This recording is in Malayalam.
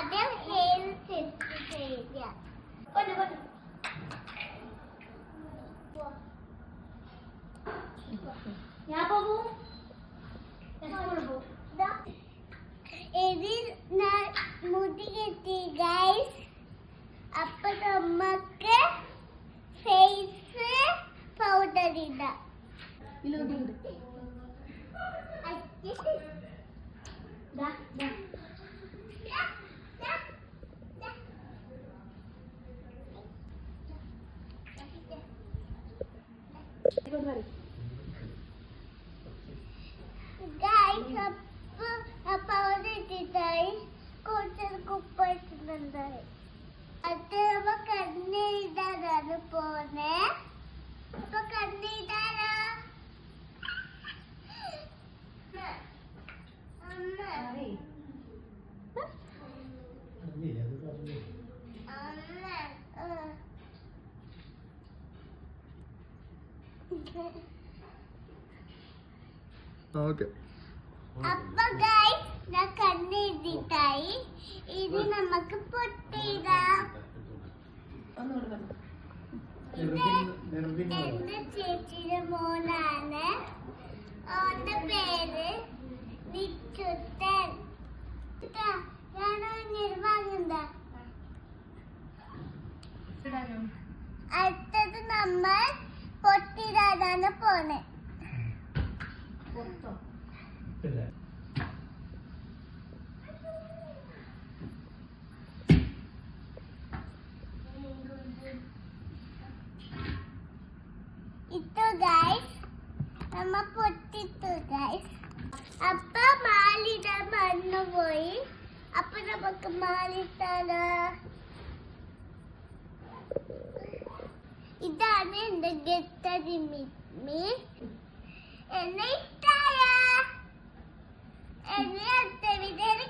ആദ്യം ഹെയർ സെറ്റ് ചെയ്യാം. ഇതിൽ മുടി കെട്ടി ഗൈസ്. അപ്പൊ നമുക്ക് ഫേസ് പൗഡർ ഇടാം. പൗഡർ ഇട്ടിട്ടായി കുറച്ച് കുപ്പ ഇട്ടിട്ടുണ്ടായി. അത് കണ്ണിടാനാണ് പോന്നെ. അപ്പൊ കണ്ണിടാനോ ഓക്കെ. അപ്പൊ ഗൈസ് ഞാൻ കണ്ണെഴുതിട്ടായി. ഇത് നമുക്ക് പൊട്ടിയിടാം. ഇത് എന്റെ ചേച്ചിയുടെ മോനാണ്. അവന്റെ പേര് നിച്ചുട്ടൻ. ഞാനോ നിർവാഹുണ്ട. അടുത്തത് നമ്മൾ പൊട്ടിയിടാനാണ് പോണേ. ഇട്ടു ഗൈസ്, നമ്മ പൊട്ടിട്ടു ഗൈസ്. അപ്പൊ മാലിടാൻ മറന്നുപോയി. അപ്പൊ നമുക്ക് മാലിട്ടാലോ. ഇതാണ് എന്റെ ഗെത്തരി മിമ്മി. എന്നെ ഇട്ടായ എന്നെ അടുത്ത വീഡിയോയിൽ